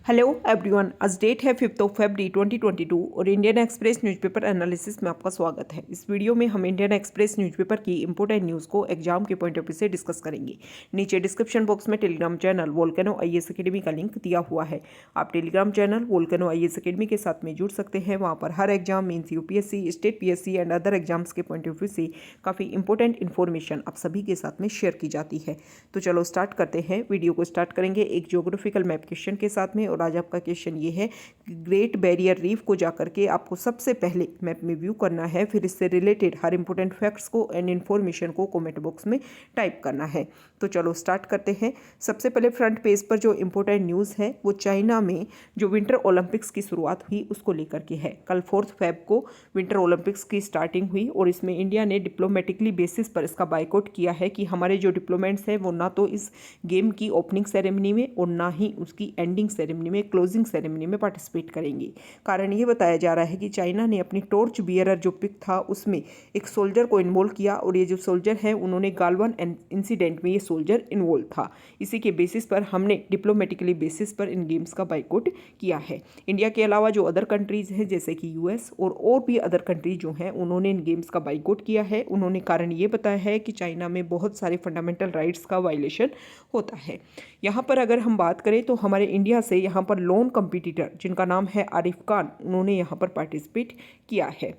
Hello everyone, आज date है 5 फरवरी 2022 और इंडियन एक्सप्रेस न्यूज़पेपर एनालिसिस में आपका स्वागत है। इस वीडियो में हम इंडियन एक्सप्रेस न्यूज़पेपर की इंपॉर्टेंट न्यूज़ को एग्जाम के पॉइंट ऑफ व्यू से डिस्कस करेंगे। नीचे डिस्क्रिप्शन बॉक्स में Telegram channel Volcano IAS academy का लिंक दिया हुआ है। आप Telegram channel Volcano IAS academy के साथ में जुड़ सकते हैं। वहाँ पर हर exam means UPSC, state PSC and other exams के पॉइंट ऑफ व्यू से काफ़ी इंपॉर्टेंट इन्फॉर्मेशन आप सभी के साथ में शेयर की जाती है। तो चलो स्टार्ट करते हैं। वीडियो को स्टार्ट करेंगे एक ज्योग्राफिकल मैप क्वेश्चन के साथ में। और आज आपका क्वेश्चन ये है कि ग्रेट बैरियर रीफ को जाकर के आपको सबसे पहले मैप में व्यू करना है, फिर इससे रिलेटेड हर इंपॉर्टेंट फैक्ट्स को एंड इन्फॉर्मेशन को कमेंट बॉक्स में टाइप करना है। तो चलो स्टार्ट करते हैं। सबसे पहले फ्रंट पेज पर जो इंपॉर्टेंट न्यूज़ है वो चाइना में जो विंटर ओलंपिक्स की शुरुआत हुई उसको लेकर के है। कल 4 फरवरी को विंटर ओलंपिक्स की स्टार्टिंग हुई और इसमें इंडिया ने डिप्लोमेटिकली बेसिस पर इसका बायकॉट किया है कि हमारे जो डिप्लोमेट्स हैं वो ना तो इस गेम की ओपनिंग सेरेमनी में और ना ही उसकी एंडिंग सेरेमनी में, क्लोजिंग सेरेमनी में पार्टिसिपेट करेंगे। कारण ये बताया जा रहा है कि चाइना ने अपनी टॉर्च बियरर जो पिक था उसमें एक सोल्जर को इन्वॉल्व किया और ये जो सोल्जर है उन्होंने गालवान इंसिडेंट में ये सोल्जर इन्वॉल्व था। इसी के बेसिस पर हमने डिप्लोमेटिकली बेसिस पर इन गेम्स का बायकॉट किया है। इंडिया के अलावा जो अदर कंट्रीज़ हैं जैसे कि यूएस और भी अदर कंट्रीज जो हैं उन्होंने इन गेम्स का बायकॉट किया है। उन्होंने कारण ये बताया है कि चाइना में बहुत सारे फंडामेंटल राइट्स का वायलेशन होता है। यहाँ पर अगर हम बात करें तो हमारे इंडिया से यहाँ पर लोन कंपटीटर जिनका नाम है आरिफ खान, उन्होंने यहाँ पर पार्टिसिपेट किया है।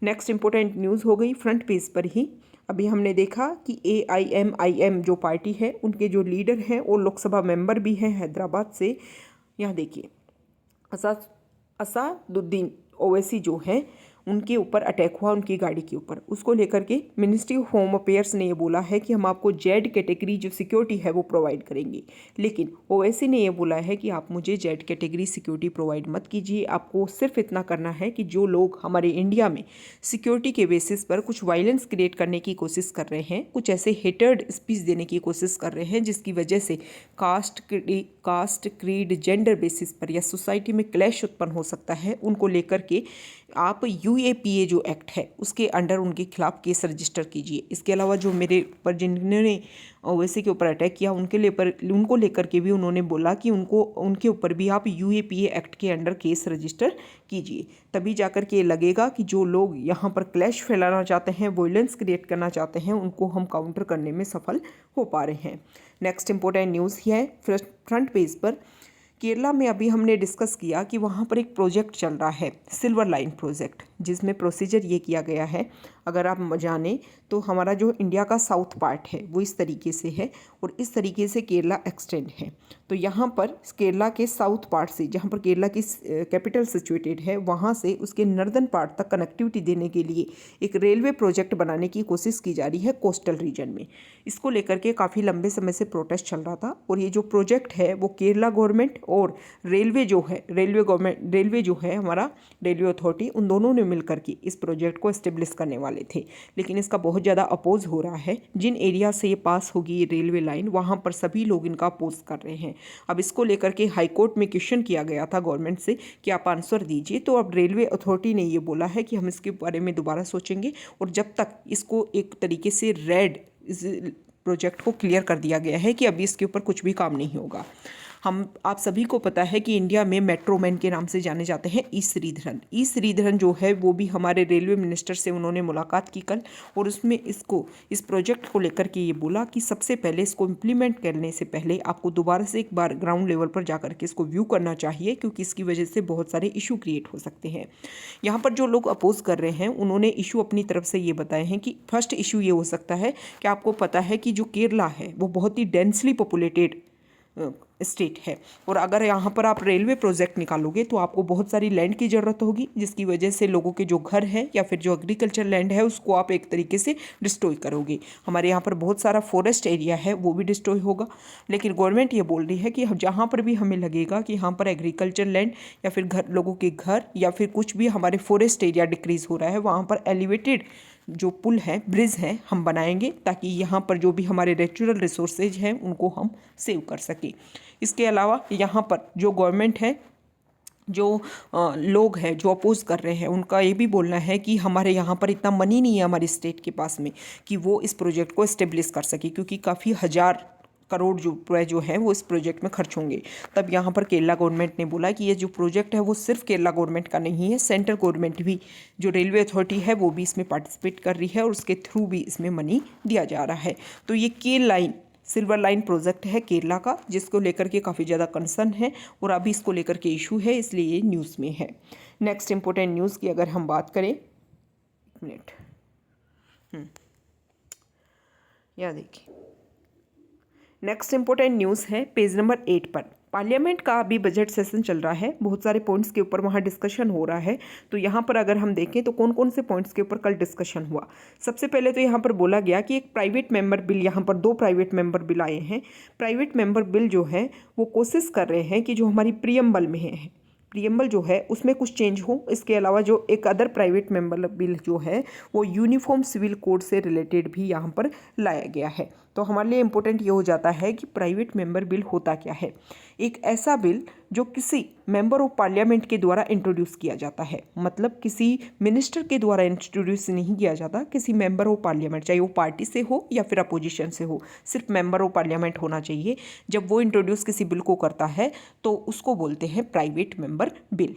नेक्स्ट इंपॉर्टेंट न्यूज़ हो गई फ्रंट पेज पर ही। अभी हमने देखा कि AIMIM जो पार्टी है उनके जो लीडर हैं वो लोकसभा मेंबर भी हैं हैदराबाद से। यहाँ देखिए असादुद्दीन ओवैसी जो है उनके ऊपर अटैक हुआ उनकी गाड़ी के ऊपर। उसको लेकर के मिनिस्ट्री ऑफ होम अफेयर्स ने ये बोला है कि हम आपको जेड कैटेगरी जो सिक्योरिटी है वो प्रोवाइड करेंगे। लेकिन ओवैसी ने ये बोला है कि आप मुझे जेड कैटेगरी सिक्योरिटी प्रोवाइड मत कीजिए। आपको सिर्फ इतना करना है कि जो लोग हमारे इंडिया में सिक्योरिटी के बेसिस पर कुछ वायलेंस क्रिएट करने की कोशिश कर रहे हैं, कुछ ऐसे हेटर्ड स्पीच देने की कोशिश कर रहे हैं जिसकी वजह से कास्ट क्रीड जेंडर बेसिस पर या सोसाइटी में क्लैश उत्पन्न हो सकता है, उनको लेकर के आप UAPA जो एक्ट है उसके अंडर उनके खिलाफ केस रजिस्टर कीजिए। इसके अलावा जो मेरे पर जिन्होंने ओवैसी के ऊपर अटैक किया उनको लेकर के भी उन्होंने बोला कि उनके ऊपर भी आप UAPA एक्ट के अंडर केस रजिस्टर कीजिए। तभी जाकर के लगेगा कि जो लोग यहाँ पर क्लैश फैलाना चाहते हैं, वॉयलेंस क्रिएट करना चाहते हैं, उनको हम काउंटर करने में सफल हो पा रहे हैं। नेक्स्ट इंपॉर्टेंट न्यूज़ है फ्रंट पेज पर। केरला में अभी हमने डिस्कस किया कि वहाँ पर एक प्रोजेक्ट चल रहा है सिल्वर लाइन प्रोजेक्ट, जिसमें प्रोसीजर ये किया गया है, अगर आप जानें तो हमारा जो इंडिया का साउथ पार्ट है वो इस तरीके से है और इस तरीके से केरला एक्सटेंड है। तो यहाँ पर केरला के साउथ पार्ट से, जहाँ पर केरला की कैपिटल सिचुएटेड है, वहाँ से उसके नॉर्दर्न पार्ट तक कनेक्टिविटी देने के लिए एक रेलवे प्रोजेक्ट बनाने की कोशिश की जा रही है कोस्टल रीजन में। इसको लेकर के काफ़ी लंबे समय से प्रोटेस्ट चल रहा था और ये जो प्रोजेक्ट है वो केरला गवर्नमेंट और रेलवे जो है हमारा रेलवे अथॉरिटी, उन दोनों ने मिलकर के इस प्रोजेक्ट को एस्टेब्लिश करने वाले थे। लेकिन इसका बहुत ज़्यादा अपोज हो रहा है। जिन एरिया से ये पास होगी ये रेलवे लाइन, वहाँ पर सभी लोग इनका अपोज कर रहे हैं। अब इसको लेकर के हाई कोर्ट में क्वेश्चन किया गया था गवर्नमेंट से कि आप आंसर दीजिए। तो अब रेलवे अथॉरिटी ने ये बोला है कि हम इसके बारे में दोबारा सोचेंगे और जब तक इसको एक तरीके से इस प्रोजेक्ट को क्लियर कर दिया गया है कि अभी इसके ऊपर कुछ भी काम नहीं होगा। आप सभी को पता है कि इंडिया में मेट्रो मैन के नाम से जाने जाते हैं ई श्रीधरन जो है वो भी हमारे रेलवे मिनिस्टर से उन्होंने मुलाकात की कल और उसमें इस प्रोजेक्ट को लेकर के ये बोला कि सबसे पहले इसको इम्प्लीमेंट करने से पहले आपको दोबारा से एक बार ग्राउंड लेवल पर जाकर के इसको व्यू करना चाहिए, क्योंकि इसकी वजह से बहुत सारे इशू क्रिएट हो सकते हैं। यहाँ पर जो लोग अपोज कर रहे हैं उन्होंने इशू अपनी तरफ से ये बताए हैं कि फर्स्ट इशू ये हो सकता है कि आपको पता है कि जो केरला है वो बहुत ही डेंसली पॉपुलेटेड स्टेट है और अगर यहाँ पर आप रेलवे प्रोजेक्ट निकालोगे तो आपको बहुत सारी लैंड की ज़रूरत होगी, जिसकी वजह से लोगों के जो घर है या फिर जो एग्रीकल्चर लैंड है उसको आप एक तरीके से डिस्ट्रॉय करोगे। हमारे यहाँ पर बहुत सारा फॉरेस्ट एरिया है वो भी डिस्ट्रॉय होगा। लेकिन गवर्नमेंट ये बोल रही है कि जहाँ पर भी हमें लगेगा कि यहाँ पर एग्रीकल्चर लैंड या फिर लोगों के घर या फिर कुछ भी हमारे फॉरेस्ट एरिया डिक्रीज़ हो रहा है, वहाँ पर एलिवेटेड जो पुल है, ब्रिज हैं, हम बनाएंगे ताकि यहाँ पर जो भी हमारे नेचुरल रिसोर्सेज हैं उनको हम सेव कर सकें। इसके अलावा यहाँ पर जो गवर्नमेंट है, जो लोग हैं जो अपोज कर रहे हैं, उनका ये भी बोलना है कि हमारे यहाँ पर इतना मनी नहीं है हमारी स्टेट के पास में कि वो इस प्रोजेक्ट को इस्टेब्लिश कर सके, क्योंकि काफ़ी हज़ार करोड़ जो रुपये जो है वो इस प्रोजेक्ट में खर्च होंगे। तब यहाँ पर केरला गवर्नमेंट ने बोला कि ये जो प्रोजेक्ट है वो सिर्फ केरला गवर्नमेंट का नहीं है, सेंट्रल गवर्नमेंट भी, जो रेलवे अथॉरिटी है वो भी इसमें पार्टिसिपेट कर रही है और उसके थ्रू भी इसमें मनी दिया जा रहा है। तो ये Kerala line, silver line project है केरला का, जिसको लेकर के काफ़ी ज़्यादा कंसर्न है और अभी इसको लेकर के इशू है, इसलिए ये न्यूज़ में है। नेक्स्ट इंपॉर्टेंट न्यूज़ की अगर हम बात करें, एक मिनट, यहाँ देखिए, नेक्स्ट इंपॉर्टेंट न्यूज़ है पेज नंबर 8 पर। पार्लियामेंट का अभी बजट सेशन चल रहा है, बहुत सारे पॉइंट्स के ऊपर वहाँ डिस्कशन हो रहा है। तो यहाँ पर अगर हम देखें तो कौन कौन से पॉइंट्स के ऊपर कल डिस्कशन हुआ। सबसे पहले तो यहाँ पर बोला गया कि एक प्राइवेट मेंबर बिल, यहाँ पर 2 प्राइवेट मेंबर बिल आए हैं। प्राइवेट मेंबर बिल जो है वो कोशिश कर रहे हैं कि जो हमारी प्रीएम्बल में है, प्रीएम्बल जो है उसमें कुछ चेंज हो। इसके अलावा जो एक अदर प्राइवेट मेंबर बिल जो है वो यूनिफॉर्म सिविल कोड से रिलेटेड भी यहाँ पर लाया गया है। तो हमारे लिए इम्पोर्टेंट ये हो जाता है कि प्राइवेट मेंबर बिल होता क्या है। एक ऐसा बिल जो किसी मेंबर ऑफ पार्लियामेंट के द्वारा इंट्रोड्यूस किया जाता है, मतलब किसी मिनिस्टर के द्वारा इंट्रोड्यूस नहीं किया जाता, किसी मेंबर ऑफ पार्लियामेंट, चाहे वो पार्टी से हो या फिर अपोजिशन से हो, सिर्फ मेंबर ऑफ पार्लियामेंट होना चाहिए। जब वो इंट्रोड्यूस किसी बिल को करता है तो उसको बोलते हैं प्राइवेट मेंबर बिल।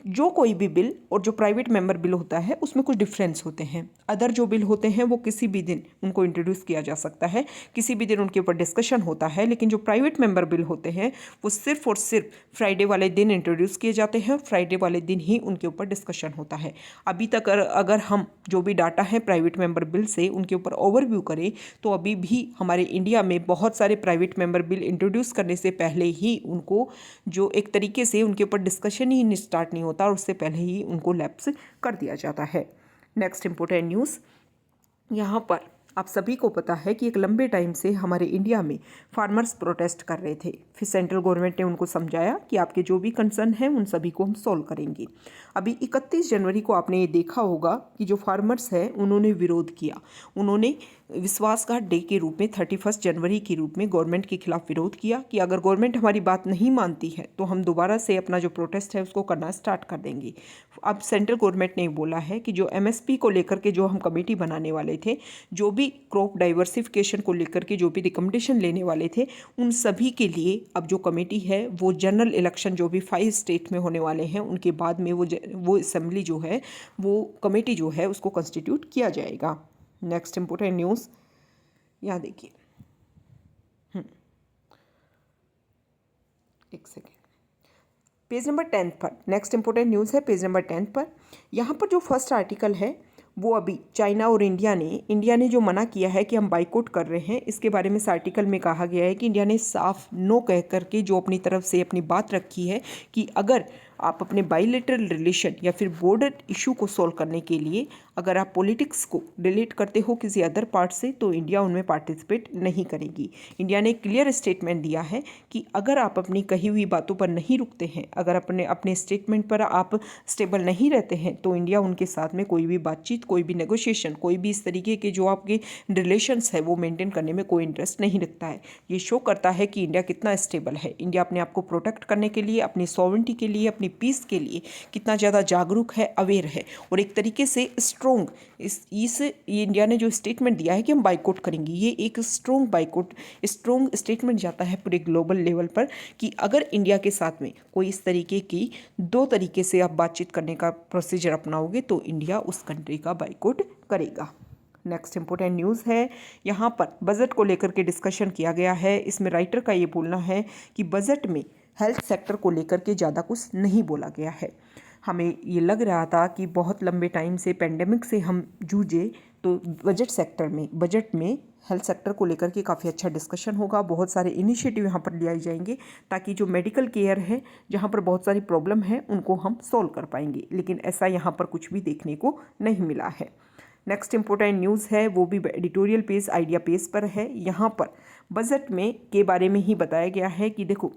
जो कोई भी बिल और जो प्राइवेट मेंबर बिल होता है उसमें कुछ डिफरेंस होते हैं। अदर जो बिल होते हैं वो किसी भी दिन उनको इंट्रोड्यूस किया जा सकता है, किसी भी दिन उनके ऊपर डिस्कशन होता है, लेकिन जो प्राइवेट मेंबर बिल होते हैं वो सिर्फ और सिर्फ फ्राइडे वाले दिन इंट्रोड्यूस किए जाते हैं, फ्राइडे वाले दिन ही उनके ऊपर डिस्कशन होता है। अभी तक अगर हम जो भी डाटा है प्राइवेट मेंबर बिल से उनके ऊपर ओवरव्यू करें तो अभी भी हमारे इंडिया में बहुत सारे प्राइवेट मेंबर बिल इंट्रोड्यूस करने से पहले ही उनको जो एक तरीके से उनके ऊपर डिस्कशन ही स्टार्ट नहीं होता और उससे पहले ही उनको लैप्स कर दिया जाता है। नेक्स्ट इंपॉर्टेंट न्यूज़, यहाँ पर आप सभी को पता है कि एक लंबे टाइम से हमारे इंडिया में फार्मर्स प्रोटेस्ट कर रहे थे। फिर सेंट्रल गवर्नमेंट ने उनको समझाया कि आपके जो भी कंसर्न हैं उन सभी को हम सॉल्व करेंगे। अभी 31 जनवरी को आपने ये देखा होगा कि जो फार्मर्स हैं उन्होंने विरोध किया, उन्होंने विश्वासघात डे के रूप में 31 जनवरी के रूप में गवर्नमेंट के खिलाफ विरोध किया कि अगर गवर्नमेंट हमारी बात नहीं मानती है तो हम दोबारा से अपना जो प्रोटेस्ट है उसको करना स्टार्ट कर देंगे। अब सेंट्रल गवर्नमेंट ने बोला है कि जो एमएसपी को लेकर के जो हम कमेटी बनाने वाले थे, जो भी क्रॉप डाइवर्सिफिकेशन को लेकर के जो भी रिकमेंडेशन लेने वाले थे, उन सभी के लिए अब जो कमेटी है वो जनरल इलेक्शन जो भी 5 स्टेट में होने वाले हैं उनके बाद में वो असेंबली जो है, वो कमेटी जो है उसको कंस्टिट्यूट किया जाएगा। नेक्स्ट इंपॉर्टेंट न्यूज़, यहाँ देखिए, एक सेकेंड, पेज नंबर 10 पर नेक्स्ट इंपॉर्टेंट न्यूज़ है पेज नंबर 10 पर। यहाँ पर जो फर्स्ट आर्टिकल है वो अभी चाइना और इंडिया ने जो मना किया है कि हम बाइकआउट कर रहे हैं, इसके बारे में इस आर्टिकल में कहा गया है कि इंडिया ने साफ नो कह करके जो अपनी तरफ से अपनी बात रखी है कि अगर आप अपने बाइलेटरल रिलेशन या फिर बॉर्डर इशू को सॉल्व करने के लिए अगर आप पॉलिटिक्स को रिलेट करते हो किसी अदर पार्ट से तो इंडिया उनमें पार्टिसिपेट नहीं करेगी। इंडिया ने क्लियर स्टेटमेंट दिया है कि अगर आप अपनी कही हुई बातों पर नहीं रुकते हैं, अगर अपने स्टेटमेंट पर आप स्टेबल नहीं रहते हैं तो इंडिया उनके साथ में कोई भी बातचीत, कोई भी नेगोशिएशन, कोई भी इस तरीके के जो आपके रिलेशंस है वो मेंटेन करने में कोई इंटरेस्ट नहीं रखता है। ये शो करता है कि इंडिया कितना स्टेबल है, इंडिया अपने आप को प्रोटेक्ट करने के लिए, अपनी सॉवरेनिटी के लिए, अपनी पीस के लिए कितना ज़्यादा जागरूक है, अवेयर है और एक तरीके से स्ट्रोंग इंडिया ने जो स्टेटमेंट दिया है कि हम बाइकआउट करेंगे, ये एक स्ट्रोंग स्टेटमेंट जाता है पूरे ग्लोबल लेवल पर कि अगर इंडिया के साथ में कोई इस तरीके की 2 तरीके से आप बातचीत करने का प्रोसीजर अपनाओगे तो इंडिया उस कंट्री का बाइकआउट करेगा। नेक्स्ट इंपॉर्टेंट न्यूज़ है, यहाँ पर बजट को लेकर के डिस्कशन किया गया है। इसमें राइटर का ये बोलना है कि बजट में हेल्थ सेक्टर को लेकर के ज़्यादा कुछ नहीं बोला गया है। हमें ये लग रहा था कि बहुत लंबे टाइम से पेंडेमिक से हम जूझे तो बजट में हेल्थ सेक्टर को लेकर के काफ़ी अच्छा डिस्कशन होगा, बहुत सारे इनिशिएटिव यहाँ पर लिए जाएंगे ताकि जो मेडिकल केयर है जहाँ पर बहुत सारी प्रॉब्लम है उनको हम सॉल्व कर पाएंगे, लेकिन ऐसा यहाँ पर कुछ भी देखने को नहीं मिला है। नेक्स्ट इंपॉर्टेंट न्यूज़ है वो भी एडिटोरियल पेज आइडिया पेज पर है। यहाँ पर बजट में के बारे में ही बताया गया है कि देखो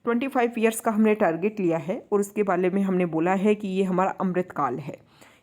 25 ईयर्स का हमने टारगेट लिया है और उसके बारे में हमने बोला है कि ये हमारा अमृत काल है,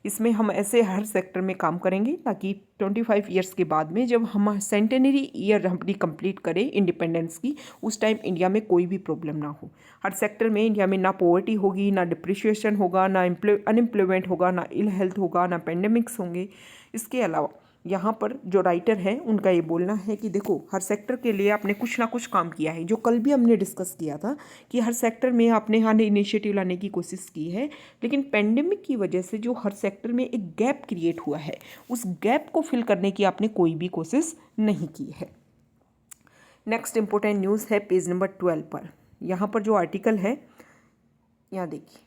इसमें हम ऐसे हर सेक्टर में काम करेंगे ताकि 25 ईयर्स के बाद में जब हम सेंटेनरी ईयर अपनी कंप्लीट करें इंडिपेंडेंस की, उस टाइम इंडिया में कोई भी प्रॉब्लम ना हो। हर सेक्टर में इंडिया में ना पॉवर्टी होगी, ना डिप्रिशिएशन होगा, ना अनएम्प्लॉयमेंट होगा, ना इल हेल्थ होगा, ना पेंडेमिक्स होंगे। इसके अलावा यहाँ पर जो राइटर हैं उनका ये बोलना है कि देखो हर सेक्टर के लिए आपने कुछ ना कुछ काम किया है, जो कल भी हमने डिस्कस किया था कि हर सेक्टर में आपने यहाँ इनिशिएटिव लाने की कोशिश की है, लेकिन पेंडेमिक की वजह से जो हर सेक्टर में एक गैप क्रिएट हुआ है, उस गैप को फिल करने की आपने कोई भी कोशिश नहीं की है। नेक्स्ट इंपॉर्टेंट न्यूज़ है पेज नंबर 12 पर। यहाँ पर जो आर्टिकल है, यहाँ देखिए,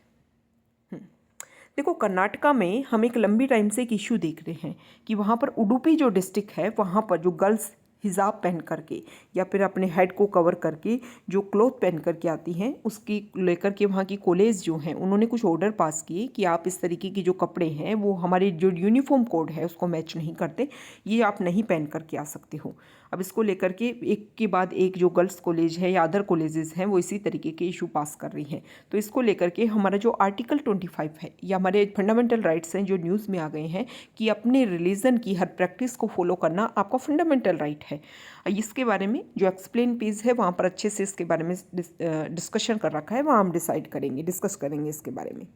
देखो कर्नाटका में हम एक लंबी टाइम से एक इशू देख रहे हैं कि वहाँ पर उडुपी जो डिस्ट्रिक्ट है, वहाँ पर जो गर्ल्स हिजाब पहन करके या फिर अपने हेड को कवर करके जो क्लॉथ पहन करके आती हैं, उसकी लेकर के वहाँ की कॉलेज जो हैं उन्होंने कुछ ऑर्डर पास किए कि आप इस तरीके की जो कपड़े हैं वो हमारे जो यूनिफॉर्म कोड है उसको मैच नहीं करते, ये आप नहीं पहन करके आ सकते हो। अब इसको लेकर के एक के बाद एक जो गर्ल्स कॉलेज है या अदर कॉलेजेस हैं वो इसी तरीके के इशू पास कर रही हैं। तो इसको लेकर के हमारा जो आर्टिकल 25 है या हमारे फंडामेंटल राइट्स हैं जो न्यूज़ में आ गए हैं कि अपने रिलीजन की हर प्रैक्टिस को फॉलो करना आपका फंडामेंटल राइट है। इसके बारे में जो एक्सप्लेन पेज है वहाँ पर अच्छे से इसके बारे में डिस्कशन कर रखा है, वहाँ हम डिस्कस करेंगे इसके बारे में।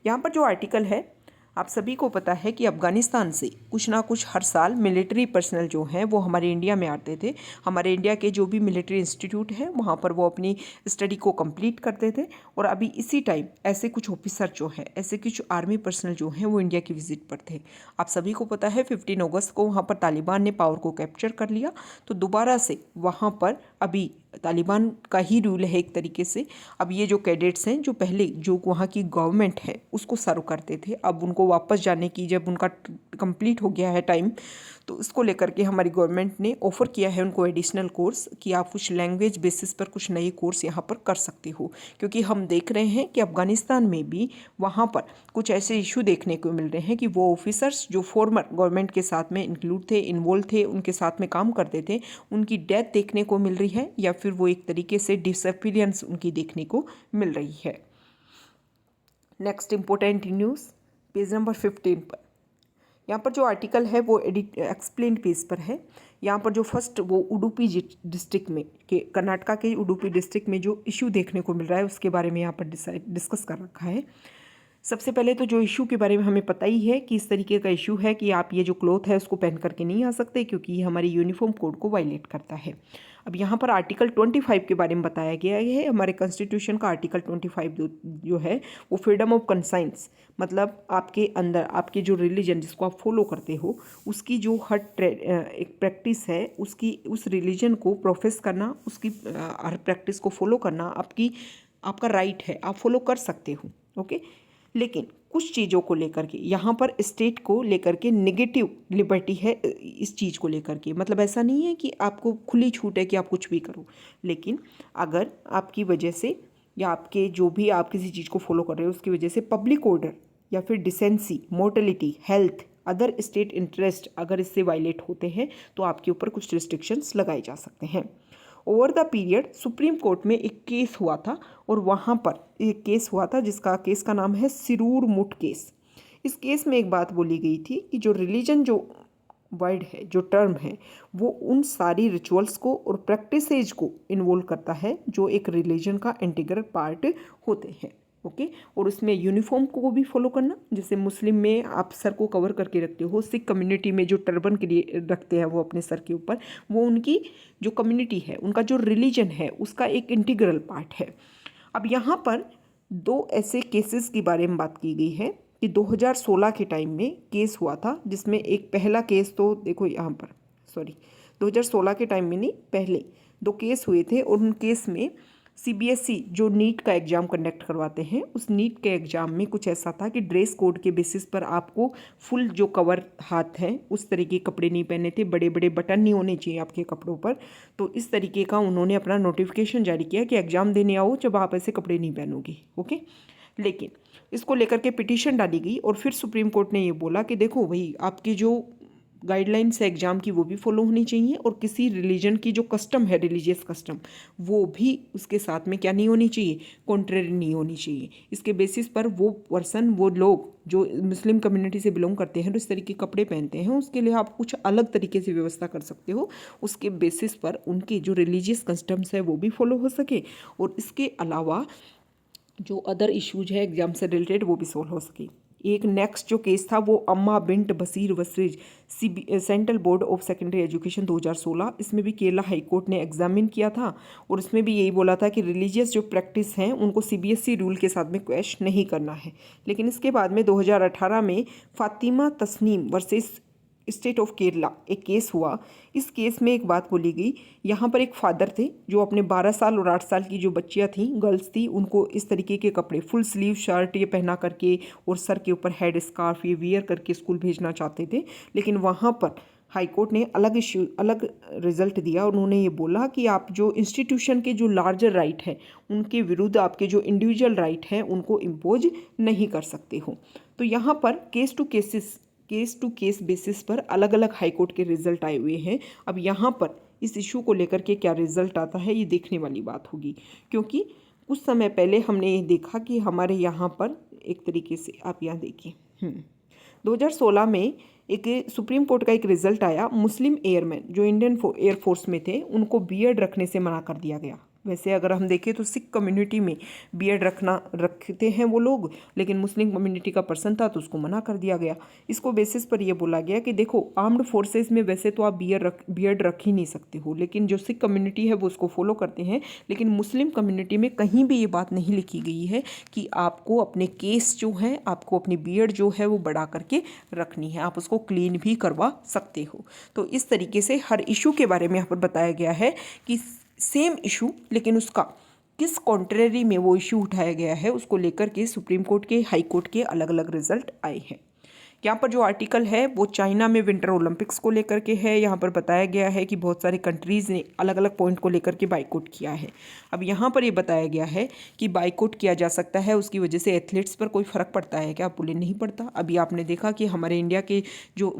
यहाँ पर जो आर्टिकल है, आप सभी को पता है कि अफ़गानिस्तान से कुछ ना कुछ हर साल मिलिट्री पर्सनल जो हैं वो हमारे इंडिया में आते थे। हमारे इंडिया के जो भी मिलिट्री इंस्टीट्यूट है वहाँ पर वो अपनी स्टडी को कंप्लीट करते थे, और अभी इसी टाइम ऐसे कुछ ऑफिसर जो हैं, ऐसे कुछ आर्मी पर्सनल जो हैं वो इंडिया की विजिट पर थे। आप सभी को पता है 15 अगस्त को वहाँ पर तालिबान ने पावर को कैप्चर कर लिया, तो दोबारा से वहाँ पर अभी तालिबान का ही रूल है एक तरीके से। अब ये जो कैडेट्स हैं जो पहले जो वहाँ की गवर्नमेंट है उसको सर्व करते थे, अब उनको वापस जाने की जब उनका कंप्लीट हो गया है टाइम, तो इसको लेकर के हमारी गवर्नमेंट ने ऑफ़र किया है उनको एडिशनल कोर्स कि आप कुछ लैंग्वेज बेसिस पर कुछ नए कोर्स यहाँ पर कर सकते हो। क्योंकि हम देख रहे हैं कि अफ़गानिस्तान में भी वहाँ पर कुछ ऐसे इशू देखने को मिल रहे हैं कि वो ऑफिसर्स जो फॉर्मर गवर्नमेंट के साथ में इंक्लूड थे, इन्वॉल्व थे, उनके साथ में काम करते थे, उनकी डेथ देखने को मिल रही है या फिर वो एक तरीके से डिसअपीयरेंस उनकी देखने को मिल रही है। Next important news page number 15 पर। यहाँ पर जो आर्टिकल है वो एक्सप्लेन पेज पर है। यहाँ पर जो फर्स्ट वो उडुपी डिस्ट्रिक्ट में के कर्नाटका के उडुपी डिस्ट्रिक्ट में जो इशू देखने को मिल रहा है उसके बारे में यहाँ पर डिस्कस कर रखा है। सबसे पहले तो जो इशू के बारे में हमें पता ही है कि इस तरीके का इशू है कि आप ये जो क्लॉथ है उसको पहन करके नहीं आ सकते क्योंकि ये हमारी यूनिफॉर्म कोड को वायलेट करता है। अब यहाँ पर आर्टिकल 25 के बारे में बताया गया है। हमारे कॉन्स्टिट्यूशन का आर्टिकल 25 जो है वो फ्रीडम ऑफ कंसाइंस, मतलब आपके अंदर आपके जो रिलीजन जिसको आप फॉलो करते हो उसकी जो हर एक प्रैक्टिस है, उसकी उस रिलीजन को प्रोफेस करना, उसकी हर प्रैक्टिस को फॉलो करना आपका राइट है, आप फॉलो कर सकते हो। ओके, लेकिन कुछ चीज़ों को लेकर के यहाँ पर स्टेट को लेकर के नेगेटिव लिबर्टी है इस चीज़ को लेकर के। मतलब ऐसा नहीं है कि आपको खुली छूट है कि आप कुछ भी करो, लेकिन अगर आपकी वजह से या आपके जो भी आप किसी चीज़ को फॉलो कर रहे हो उसकी वजह से पब्लिक ऑर्डर या फिर decency, mortality, health, other state interest अगर इससे वायलेट होते हैं तो आपके ऊपर कुछ रिस्ट्रिक्शंस लगाए जा सकते हैं। Over the period supreme court में एक केस हुआ था और वहाँ पर एक केस हुआ था जिसका केस का नाम है सिरूर मुट केस। इस केस में एक बात बोली गई थी कि जो रिलीजन जो वर्ड है, जो टर्म है, वो उन सारी रिचुअल्स को और प्रैक्टिसेज को इन्वॉल्व करता है जो एक रिलीजन का इंटीग्रल पार्ट होते हैं। ओके, और उसमें यूनिफॉर्म को भी फॉलो करना, जैसे मुस्लिम में आप सर को कवर करके रखते हो, सिख कम्युनिटी में जो टर्बन के लिए रखते हैं वो अपने सर के ऊपर, वो उनकी जो कम्युनिटी है, उनका जो रिलीजन है उसका एक इंटीग्रल पार्ट है। अब यहाँ पर दो ऐसे केसेस के बारे में बात की गई है कि 2016 के टाइम में केस हुआ था जिसमें एक पहला केस तो देखो यहाँ पर 2016 के टाइम में नहीं, पहले दो केस हुए थे और उन केस में CBSE जो नीट का एग्ज़ाम कंडक्ट करवाते हैं उस नीट के एग्ज़ाम में कुछ ऐसा था कि ड्रेस कोड के बेसिस पर आपको फुल जो कवर हाथ है उस तरीके के कपड़े नहीं पहने थे, बड़े बड़े बटन नहीं होने चाहिए आपके कपड़ों पर। तो इस तरीके का उन्होंने अपना नोटिफिकेशन जारी किया कि एग्ज़ाम देने आओ जब आप ऐसे कपड़े नहीं पहनोगे। ओके, लेकिन इसको लेकर के पिटीशन डाली गई और फिर सुप्रीम कोर्ट ने ये बोला कि देखो भाई, आपकी जो गाइडलाइंस है एग्ज़ाम की वो भी फॉलो होनी चाहिए और किसी रिलीजन की जो कस्टम है, रिलीजियस कस्टम, वो भी उसके साथ में क्या नहीं होनी चाहिए, कॉन्ट्रेरी नहीं होनी चाहिए। इसके बेसिस पर वो पर्सन, वो लोग जो मुस्लिम कम्युनिटी से बिलोंग करते हैं तो इस तरीके के कपड़े पहनते हैं, उसके लिए आप कुछ अलग तरीके से व्यवस्था कर सकते हो, उसके बेसिस पर उनके जो रिलीजियस कस्टम्स है वो भी फॉलो हो सके और इसके अलावा जो अदर इश्यूज है एग्ज़ाम से रिलेटेड वो भी सोल्व हो सके। एक नेक्स्ट जो केस था वो Amna Bint Basheer versus Central Board of Secondary Education 2016, इसमें भी केरला हाई कोर्ट ने एग्जामिन किया था और इसमें भी यही बोला था कि रिलीजियस जो प्रैक्टिस हैं उनको सीबीएसई रूल के साथ में क्वैश नहीं करना है। लेकिन इसके बाद में 2018 में Fatima Tasneem versus state of Kerala एक केस हुआ। इस केस में एक बात बोली गई, यहाँ पर एक फादर थे जो अपने 12 साल और 8 साल की जो बच्चियाँ थीं, गर्ल्स थी, उनको इस तरीके के कपड़े फुल स्लीव शर्ट ये पहना करके और सर के ऊपर हेड स्कार्फ ये वियर करके स्कूल भेजना चाहते थे। लेकिन वहाँ पर हाई कोर्ट ने अलग रिजल्ट दिया। उन्होंने ये बोला कि आप जो इंस्टीट्यूशन के जो लार्जर राइट है उनके विरुद्ध आपके जो इंडिविजुअल राइट हैं उनको इम्पोज नहीं कर सकते हो। तो यहाँ पर केस टू केस बेसिस पर अलग अलग हाई कोर्ट के रिजल्ट आए हुए हैं। अब यहाँ पर इस इशू को लेकर के क्या रिजल्ट आता है ये देखने वाली बात होगी, क्योंकि कुछ समय पहले हमने ये देखा कि हमारे यहाँ पर एक तरीके से आप यहाँ देखिए 2016 में एक सुप्रीम कोर्ट का एक रिजल्ट आया। मुस्लिम एयरमैन जो इंडियन एयरफोर्स में थे उनको बीएड रखने से मना कर दिया गया। वैसे अगर हम देखें तो सिख कम्युनिटी में बीएड रखते हैं वो लोग, लेकिन मुस्लिम कम्युनिटी का पर्सन था तो उसको मना कर दिया गया। इसको बेसिस पर ये बोला गया कि देखो आर्म्ड फोर्सेस में वैसे तो आप बीएड रख ही नहीं सकते हो, लेकिन जो सिख कम्युनिटी है वो उसको फॉलो करते हैं। लेकिन मुस्लिम कम्युनिटी में कहीं भी ये बात नहीं लिखी गई है कि आपको अपने केस जो है, आपको अपनी बीएड जो है वो बढ़ा करके रखनी है, आप उसको क्लीन भी करवा सकते हो। तो इस तरीके से हर इशू के बारे में यहाँ पर बताया गया है कि सेम इशू लेकिन उसका किस कॉन्ट्रेरी में वो इशू उठाया गया है उसको लेकर के सुप्रीम कोर्ट के, हाई कोर्ट के अलग अलग रिजल्ट आए हैं। यहाँ पर जो आर्टिकल है वो चाइना में विंटर ओलंपिक्स को लेकर के है। यहाँ पर बताया गया है कि बहुत सारी कंट्रीज़ ने अलग अलग पॉइंट को लेकर के बाइकआउट किया है। अब यहाँ पर ये बताया गया है कि बाइकआउट किया जा सकता है, उसकी वजह से एथलीट्स पर कोई फ़र्क पड़ता है क्या? बोले नहीं पड़ता। अभी आपने देखा कि हमारे इंडिया के जो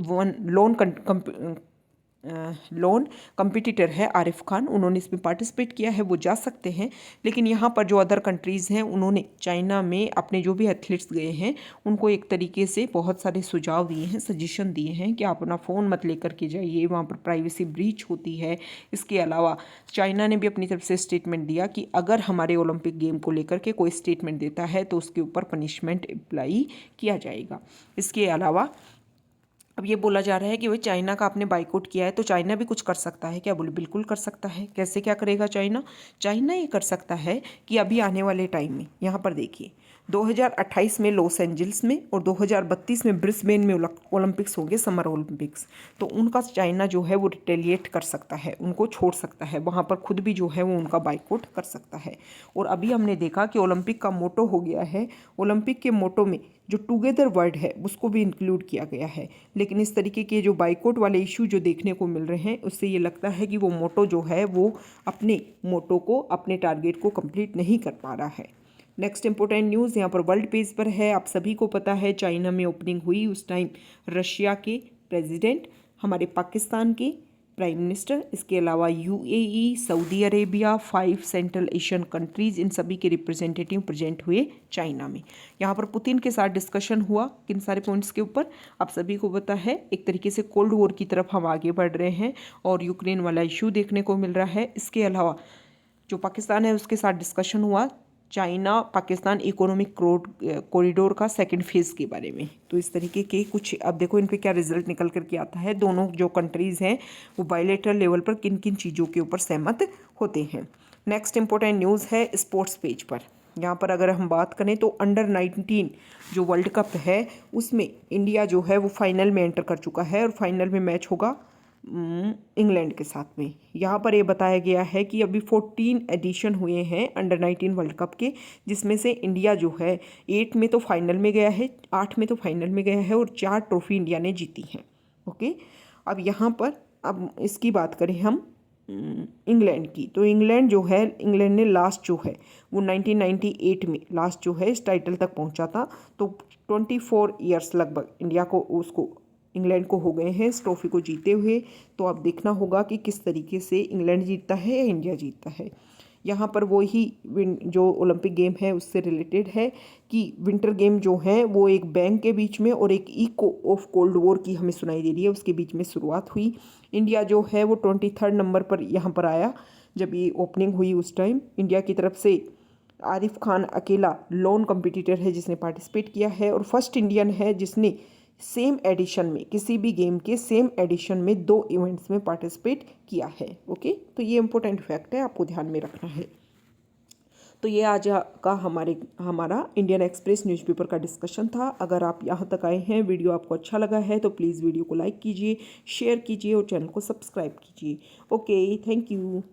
लोन कम्पिटिटर है आरिफ खान, उन्होंने इसमें पार्टिसिपेट किया है, वो जा सकते हैं। लेकिन यहाँ पर जो अदर कंट्रीज़ हैं उन्होंने चाइना में अपने जो भी एथलीट्स गए हैं उनको एक तरीके से बहुत सारे सुझाव दिए हैं, सजेशन दिए हैं कि आप अपना फ़ोन मत लेकर के जाइए, वहाँ पर प्राइवेसी ब्रीच होती है। इसके अलावा चाइना ने भी अपनी तरफ से स्टेटमेंट दिया कि अगर हमारे ओलंपिक गेम को लेकर के कोई स्टेटमेंट देता है तो उसके ऊपर पनिशमेंट अप्लाई किया जाएगा। इसके अलावा अब ये बोला जा रहा है कि भाई चाइना का आपने बाइकआउट किया है तो चाइना भी कुछ कर सकता है क्या? बोले बिल्कुल कर सकता है। कैसे क्या करेगा चाइना ये कर सकता है कि अभी आने वाले टाइम में यहाँ पर देखिए 2028 में लॉस एंजल्स में और 2032 में ब्रिस्बेन में ओलंपिक्स होंगे, समर ओलंपिक्स। तो उनका चाइना जो है वो रिटेलिएट कर सकता है, उनको छोड़ सकता है, वहाँ पर खुद भी जो है वो उनका बाइकआउट कर सकता है। और अभी हमने देखा कि ओलंपिक का मोटो हो गया है, ओलंपिक के मोटो में जो टुगेदर वर्ड है उसको भी इंक्लूड किया गया है। लेकिन इस तरीके के जो बाइकआउट वाले इशू जो देखने को मिल रहे हैं उससे ये लगता है कि वो मोटो जो है वो अपने मोटो को, अपने टारगेट को कंप्लीट नहीं कर पा रहा है। नेक्स्ट इंपॉर्टेंट न्यूज़ यहाँ पर वर्ल्ड पेज पर है। आप सभी को पता है चाइना में ओपनिंग हुई, उस टाइम रशिया के प्रेसिडेंट, हमारे पाकिस्तान के प्राइम मिनिस्टर, इसके अलावा UAE, Saudi Arabia, 5 Central Asian countries, इन सभी के रिप्रेजेंटेटिव प्रेजेंट हुए चाइना में। यहाँ पर पुतिन के साथ डिस्कशन हुआ किन सारे पॉइंट्स के ऊपर, आप सभी को पता है एक तरीके से कोल्ड वॉर की तरफ हम आगे बढ़ रहे हैं और यूक्रेन वाला इशू देखने को मिल रहा है। इसके अलावा जो पाकिस्तान है उसके साथ डिस्कशन हुआ चाइना पाकिस्तान इकोनॉमिक कॉरिडोर का सेकंड फेज़ के बारे में। तो इस तरीके के कुछ, अब देखो इन पे क्या रिजल्ट निकल करके आता है, दोनों जो कंट्रीज़ हैं वो बायलैटरल लेवल पर किन किन चीज़ों के ऊपर सहमत होते हैं। नेक्स्ट इंपॉर्टेंट न्यूज़ है स्पोर्ट्स पेज पर। यहाँ पर अगर हम बात करें तो अंडर 19 जो वर्ल्ड कप है उसमें इंडिया जो है वो फाइनल में एंटर कर चुका है और फाइनल में मैच होगा इंग्लैंड के साथ में। यहाँ पर ये बताया गया है कि अभी 14 एडिशन हुए हैं अंडर 19 वर्ल्ड कप के, जिसमें से इंडिया जो है 8 में तो फाइनल में गया है, 8 में तो फाइनल में गया है और 4 ट्रॉफी इंडिया ने जीती हैं। ओके, अब यहाँ पर अब इसकी बात करें हम इंग्लैंड की, तो इंग्लैंड जो है, इंग्लैंड ने लास्ट जो है वो 1998 में लास्ट जो है इस टाइटल तक पहुँचा था। तो 24 ईयर्स लगभग इंडिया को, उसको इंग्लैंड को हो गए हैं इस ट्रॉफी को जीते हुए। तो अब देखना होगा कि किस तरीके से इंग्लैंड जीतता है या इंडिया जीतता है। यहाँ पर वो ही जो ओलंपिक गेम है उससे रिलेटेड है कि विंटर गेम जो है वो एक बैंक के बीच में और एक इको ऑफ कोल्ड वॉर की हमें सुनाई दे रही है, उसके बीच में शुरुआत हुई। इंडिया जो है वो 23rd नंबर पर यहाँ पर आया जब ये ओपनिंग हुई। उस टाइम इंडिया की तरफ से आरिफ खान अकेला लोन कॉम्पिटिटर है जिसने पार्टिसिपेट किया है और फर्स्ट इंडियन है जिसने सेम एडिशन में, किसी भी गेम के सेम एडिशन में 2 इवेंट्स में पार्टिसिपेट किया है। ओके, तो ये इंपॉर्टेंट फैक्ट है, आपको ध्यान में रखना है। तो ये आज का हमारा इंडियन एक्सप्रेस न्यूज़पेपर का डिस्कशन था। अगर आप यहाँ तक आए हैं, वीडियो आपको अच्छा लगा है तो प्लीज़ वीडियो को लाइक कीजिए, शेयर कीजिए और चैनल को सब्सक्राइब कीजिए। Okay, thank you.